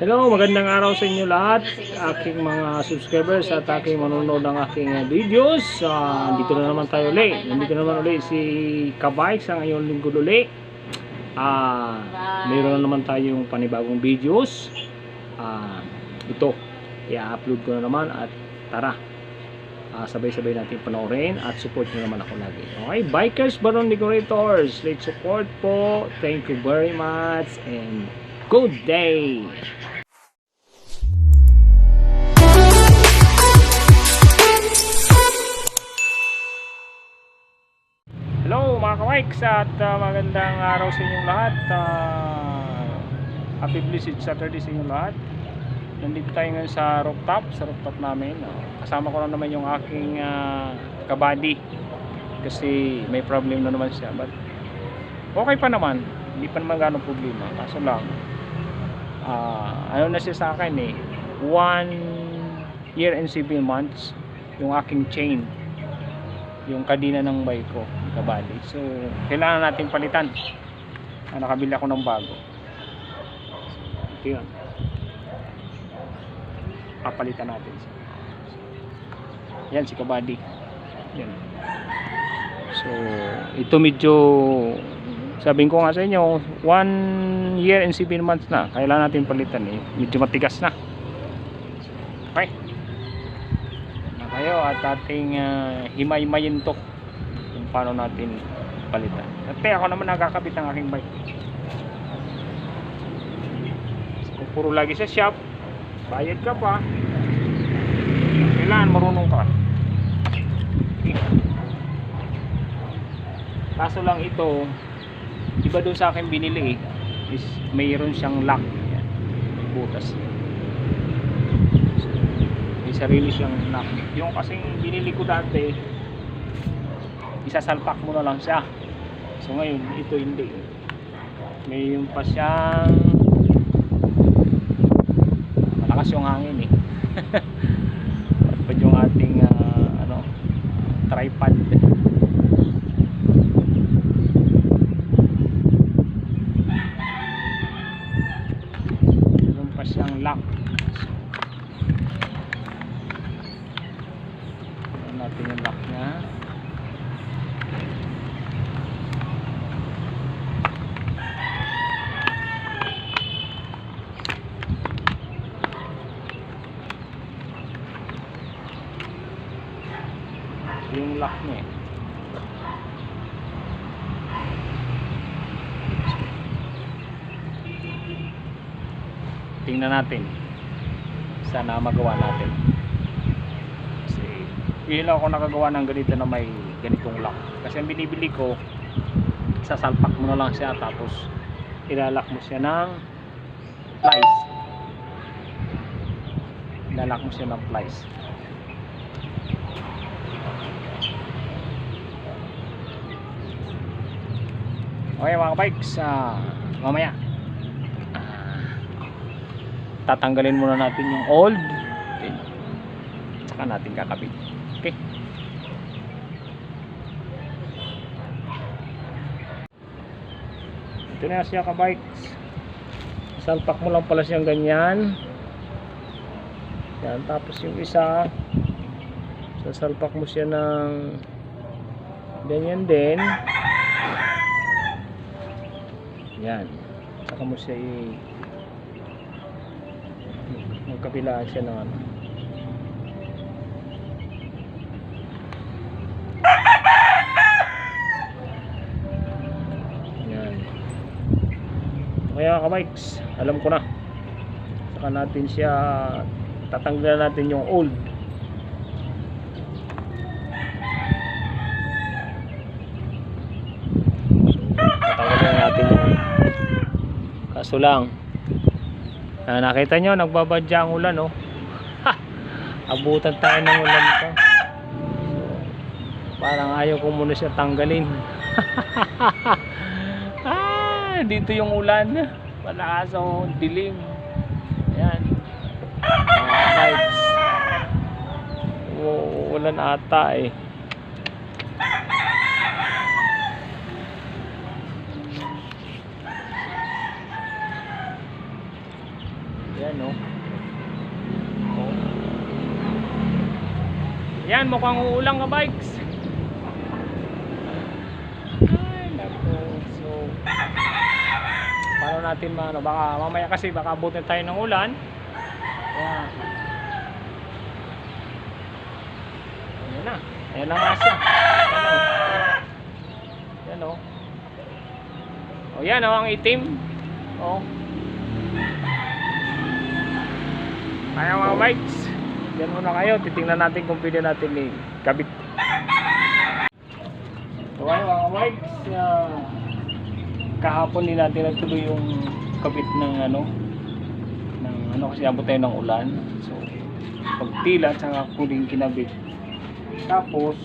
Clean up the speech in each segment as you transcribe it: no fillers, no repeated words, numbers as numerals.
Hello, magandang araw sa inyo lahat, aking mga subscribers at aking manonood ng aking videos. Dito na naman tayo ulit. Nandito naman ulit si Kabay sa ngayong linggo ulit. Mayroon na naman tayong panibagong videos. Ito, i-upload ko na naman at tara. Sabay-sabay natin panoorin at support nyo naman ako lagi. Okay, Bikers Baron Decorators, let's support po. Thank you very much and good day! Hello mga ka-bikes at magandang araw sa inyong lahat. Happy blessed Saturday sa inyong lahat. Nandito tayo ngayon sa rooftop namin. Kasama ko lang naman yung aking kabady kasi may problem na naman siya, but okay pa naman, hindi pa naman gano'ng problema. Kaso lang ano na siya sa akin 1 year and 7 months yung aking chain, yung kadina ng bike ko, kabady. So kailangan natin palitan. Nakabili ako ng bago. Ito yun, papalitan natin. Yan si kabady. Yan. So ito medyo, sabihin ko nga sa inyo, 1 year and 7 months na. Kailangan natin palitan medyo matigas na. Okay na kayo at ating himay-himayin to kung paano natin palitan. At ako naman nagkakabit ng aking bike. Kung puro lagi sa shop, bayad ka pa, kailangan marunong ka. Kaso lang ito, iba doon sa akin binili is mayroon siyang lock. Yan, butas. May sarili siyang lock. Yung kasing binili ko dati, isasalpak mo na lang siya. So ngayon ito hindi. May yung pa siyang malakas yung hangin Patpad yung ating tripod. Meron pa siyang lock. Tignan natin yung lock niya. Yung lock niya tingnan natin, sana magawa natin. Kasi hindi lang ako nakagawa ng ganito na may ganitong lock. Kasi ang binibili ko, sasalpak mo na lang siya tapos ilalak mo siya ng plies. Ilalak mo siya ng plies. Okay mga bikes, mamaya tatanggalin muna natin yung old, okay, saka natin kakabit. Okay, ito na siya ka bikes. Salpak mo lang pala siyang ganyan. Yan, tapos yung isa sasalpak mo siya ng ganyan din. Yan, saka mo siya magkabilaan siya ng yan. Kaya ka-bikes, alam ko na. Saka natin siya tatanggalan natin yung old. Natin yung, kaso lang nakita nyo nagbabadya ang ulan abutan tayo ng ulan ito. Parang ayaw ko muna siya tanggalin. Dito yung ulan, malakas ang dilim. Ayan, lights, ulan ata Yan o. Oh. Yan, mukhang uulang ka bikes. Ay, naku. So, paano natin maano? Baka mamaya kasi baka abutin tayo ng ulan. Yan. Ayan na. Ayan na nga siya. Yan o. O yan o, ang itim. O. Kaya mga bikes. Diyan muna kayo. Titingnan natin kung pwede natin kabit. So ayun mga bikes. Kahapon din natin natuloy yung kabit ng kasi abot tayo ng ulan. So pagtila tsaka kuling kinabit. Tapos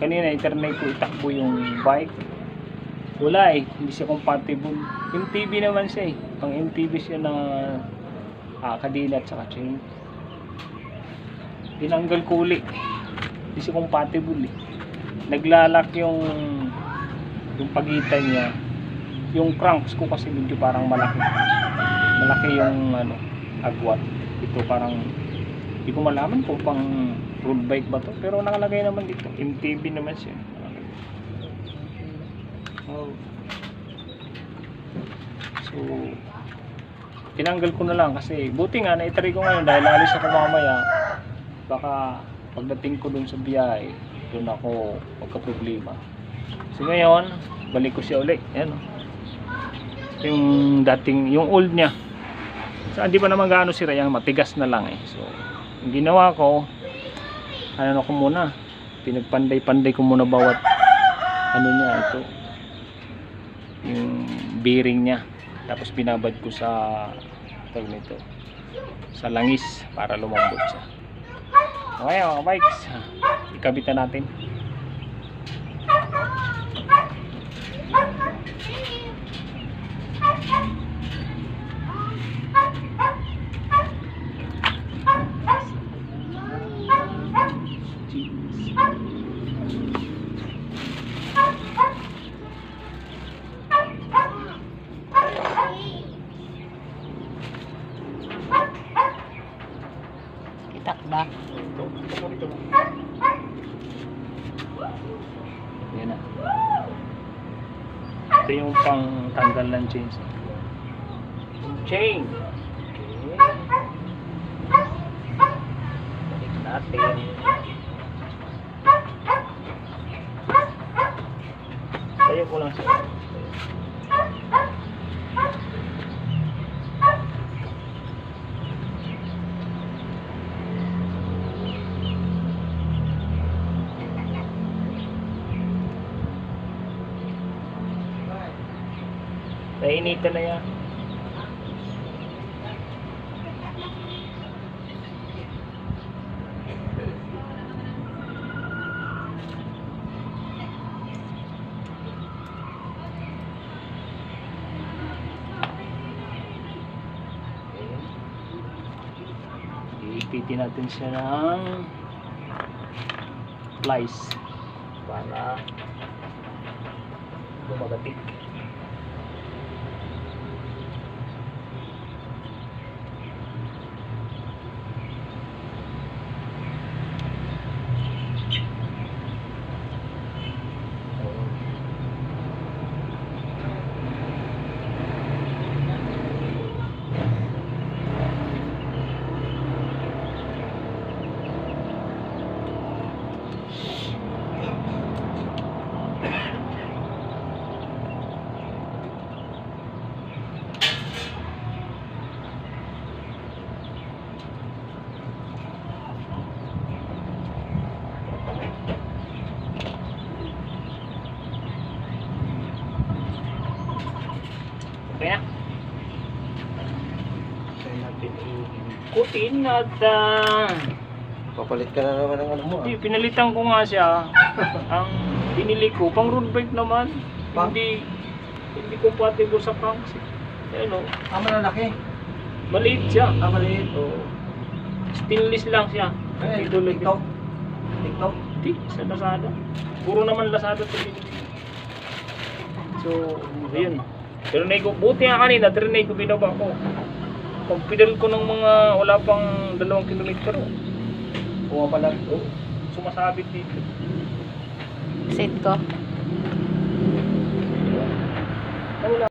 kanina internet ko itakbo yung bike. Wala hindi siya compatible. MTB naman siya pang MTB siya na kadena at saka chain. Tinanggal ko uli. Hindi siya compatible Naglalak yung pagitan niya. Yung cranks ko kasi medyo parang malaki. Malaki yung agwat. Ito parang hindi ko malaman kung pang road bike ba to, pero nakalagay naman dito MTB naman siya. So tinanggal ko na lang kasi buti nga na-try ko ngayon dahil alis ako mamaya, baka pagdating ko dun sa biyahe dun ako magka-problema. So ngayon balik ko siya ulit. Ayan yung dating, yung old niya. So hindi pa naman gaano sira, yung matigas na lang So yung ginawa ko, ko muna, pinagpanday-panday ko muna bawat niya, ito yung bearing niya, tapos binabad ko sa nito, sa langis para lumambot siya. Okay mga bikes, ikabit na natin. Takba. Yan na. Ito yung pang tanggal ng chains. Chain. Okay. Balik natin. Tayo ko lang siya. Nainitan na yan. Ipitin natin siya ng plies para lumagatik. Okay na. Kaya natin ikutin at Papalit ka na naman ng mo. hindi, pinalitan ko nga siya. Ang binili ko, pang road bike naman. Hindi compatible sa pumps. Malalaki. Maliit siya. Maliit. Stainless lang siya. TikTok. Hindi, sa Lazada. Puro naman Lazada ito binili. So, ayun. Pero buti nga kanina, trinay ko, binaba ko. Pagpidal ko ng mga wala pang 2 kilometro. Pumapala ito. Sumasabit dito. Set ko. Wala.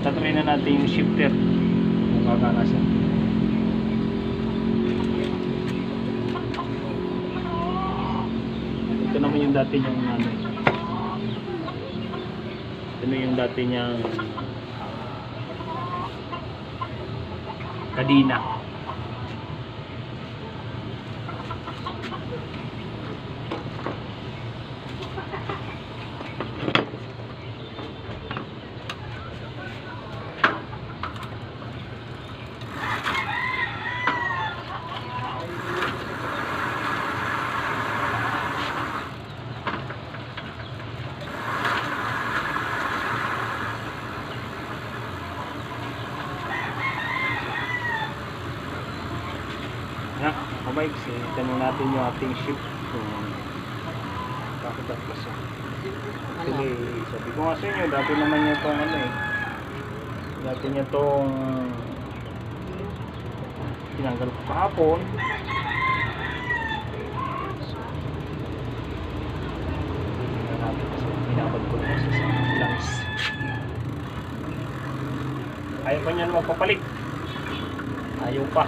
Tatry na natin yung shifter. Kung gagana siya. Ito naman yung dati niyang ano. Ito na yung dati niyang kadina. Ha, kabay kasi tanong natin yung ating ship. So, bakit at kasi? Kasi sabi ko nga sa inyo, dati naman niya itong ano eh. Dati niya itong tinanggal ko kahapon. So, tingnan natin kasi binabad ko na kasi sa lungs. Ayaw pa niya magpapalit. Ayaw pa.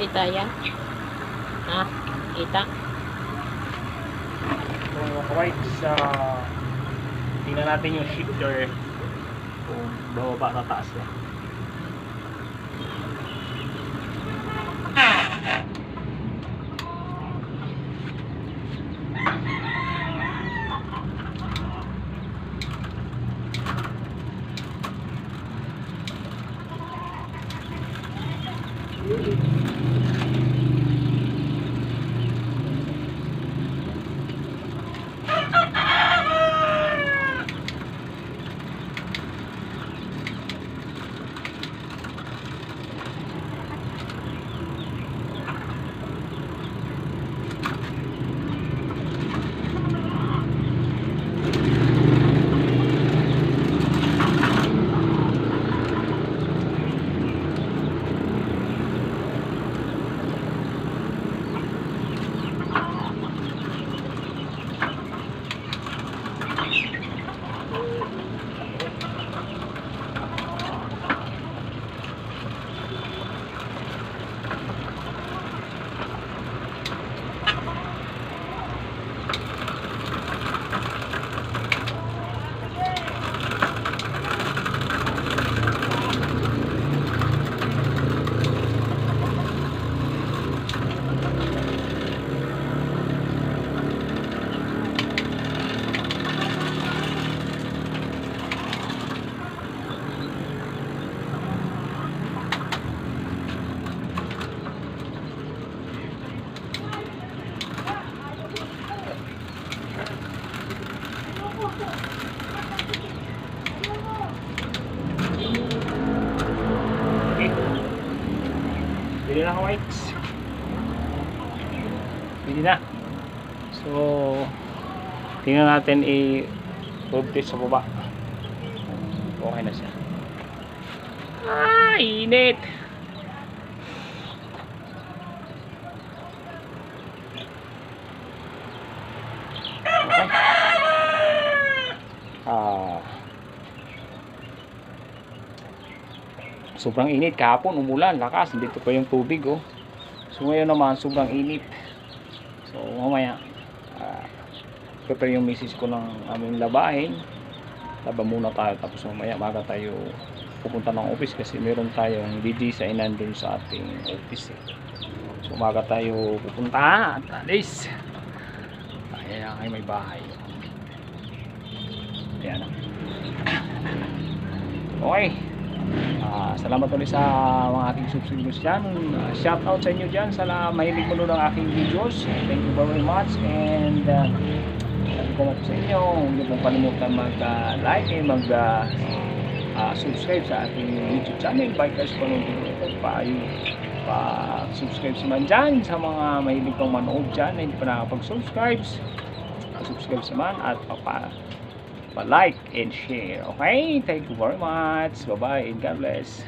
Kita yan. Ha? Kita. So, mga kawaits, tingnan natin yung shifter kung bababa na taas na. Pwede na kawaits. Pwede na. So, tingnan natin i-road test sa baba. Okay na siya. Ah, init! Okay. sobrang init. Kahapon umulan, lakas, dito pa yung tubig oh. So ngayon naman sobrang init. So mamaya prepare yung misis ko ng aming labahin. Laba muna tayo, tapos mamaya maga tayo pupunta ng office kasi meron tayong DJ sa inan dun sa ating office So maga tayo pupunta at alis. Ayan ay may bahay. Ayan. Okay. Salamat ulit sa mga aking subscribers dyan. Shout out sa inyo dyan sa mahilig mo ng aking videos. Thank you very much. And sabi ko nga sa inyo, hindi pong kalimutan mag-like and mag-subscribe sa ating YouTube channel. Bikers Colombian. Pa-subscribe si man dyan sa mga mahilig pang manood dyan na hindi pa nakapag-subscribe. Pa-subscribe si man at pa-like and share. Okay? Thank you very much. Bye-bye and God bless.